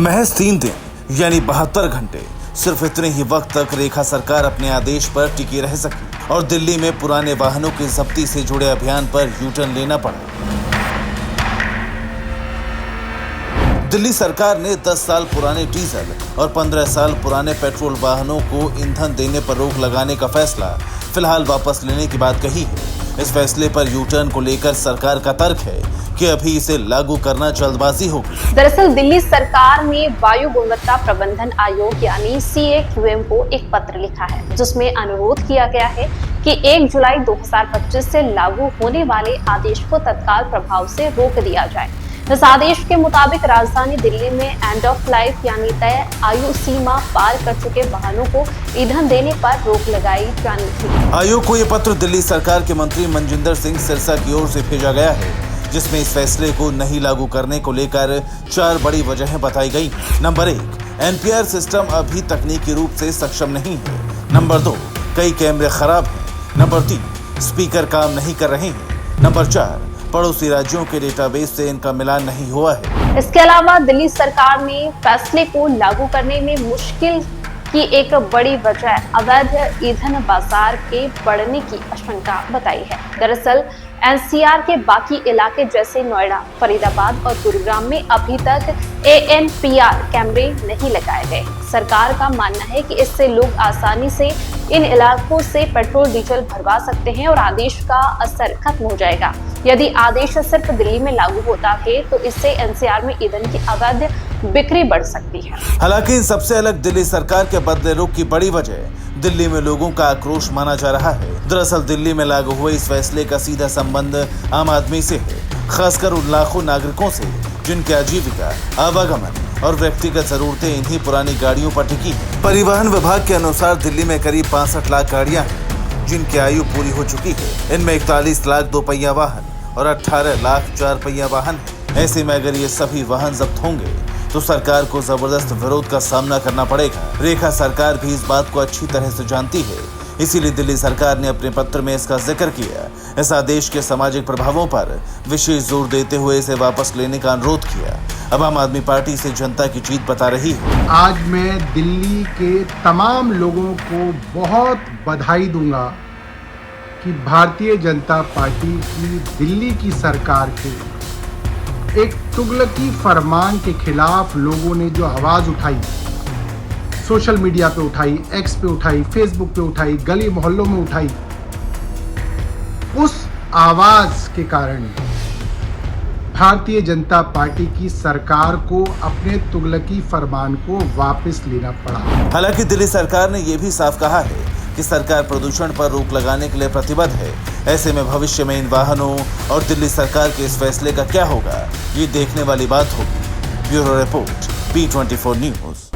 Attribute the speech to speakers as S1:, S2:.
S1: महज 3 दिन यानी 72 घंटे, सिर्फ इतने ही वक्त तक रेखा सरकार अपने आदेश पर टिकी रह सकी और दिल्ली में पुराने वाहनों की जब्ती से जुड़े अभियान पर यू-टर्न लेना पड़ा। दिल्ली सरकार ने 10 साल पुराने डीजल और 15 साल पुराने पेट्रोल वाहनों को ईंधन देने पर रोक लगाने का फैसला फिलहाल वापस लेने की बात कही है। इस फैसले पर यू-टर्न को लेकर सरकार का तर्क है कि अभी इसे लागू करना जल्दबाजी होगी।
S2: दरअसल दिल्ली सरकार ने वायु गुणवत्ता प्रबंधन आयोग यानी CAQM को एक पत्र लिखा है, जिसमें अनुरोध किया गया है कि 1 जुलाई 2025 से लागू होने वाले आदेश को तत्काल प्रभाव से रोक दिया जाए। इस आदेश के मुताबिक राजधानी दिल्ली में एंड ऑफ लाइफ यानी तय आयु सीमा पार कर चुके वाहनों को ईंधन देने पर रोक लगाई जानी थी।
S1: आयोग को ये पत्र दिल्ली सरकार के मंत्री मनजिंदर सिंह सिरसा की ओर से भेजा गया है, जिसमें इस फैसले को नहीं लागू करने को लेकर 4 बड़ी वजहें बताई गई। नंबर 1, NPR सिस्टम अभी तकनीकी रूप से सक्षम नहीं है। नंबर 2, कई कैमरे खराब हैं। नंबर 3, स्पीकर काम नहीं कर रहे हैं। नंबर 4, पड़ोसी राज्यों के डेटाबेस से इनका मिलान नहीं हुआ है।
S2: इसके अलावा दिल्ली सरकार ने फैसले को लागू करने में मुश्किल की एक बड़ी वजह अवैध ईंधन बाजार के बढ़ने की आशंका बताई है। दरअसल NCR के बाकी इलाके जैसे नोएडा, फरीदाबाद और गुरुग्राम में अभी तक ANPR कैमरे नहीं लगाए गए। सरकार का मानना है कि इससे लोग आसानी से इन इलाकों से पेट्रोल डीजल भरवा सकते हैं और आदेश का असर खत्म हो जाएगा। यदि आदेश सिर्फ दिल्ली में लागू होता है तो इससे NCR में ईंधन की अवैध बिक्री बढ़ सकती है।
S1: हालांकि इन सबसे अलग दिल्ली सरकार के बदले रुख की बड़ी वजह दिल्ली में लोगों का आक्रोश माना जा रहा है। दरअसल दिल्ली में लागू हुए इस फैसले का सीधा संबंध आम आदमी से है, खासकर उन लाखों नागरिकों से जिनकी आजीविका, आवागमन और व्यक्तिगत जरूरतें इन्हीं पुरानी गाड़ियों पर टिकी है। परिवहन विभाग के अनुसार दिल्ली में करीब 65 लाख गाड़ियां हैं जिनकी आयु पूरी हो चुकी है। इनमें 41 लाख 2 पहिया वाहन और 18 लाख 4 पहिया वाहन है। ऐसे में अगर ये सभी वाहन जब्त होंगे तो सरकार को जबरदस्त विरोध का सामना करना पड़ेगा। रेखा सरकार भी इस बात को अच्छी तरह से जानती है, इसीलिए दिल्ली सरकार ने अपने पत्र में इसका जिक्र किया। इस आदेश के सामाजिक प्रभावों पर विशेष जोर देते हुए इसे वापस लेने का अनुरोध किया। अब आम आदमी पार्टी से जनता की जीत बता रही है।
S3: आज मैं दिल्ली के तमाम लोगों को बहुत बधाई दूंगा कि भारतीय जनता पार्टी की दिल्ली की सरकार के एक तुगलकी फरमान के खिलाफ लोगों ने जो आवाज उठाई, सोशल मीडिया पे उठाई, X पे उठाई, फेसबुक पे उठाई, गली मोहल्लों में उठाई, उस आवाज के कारण भारतीय जनता पार्टी की सरकार को अपने तुगलकी फरमान को वापस लेना पड़ा।
S1: हालांकि दिल्ली सरकार ने यह भी साफ कहा है कि सरकार प्रदूषण पर रोक लगाने के लिए प्रतिबद्ध है। ऐसे में भविष्य में इन वाहनों और दिल्ली सरकार के इस फैसले का क्या होगा, ये देखने वाली बात होगी। Bureau report, B24 news.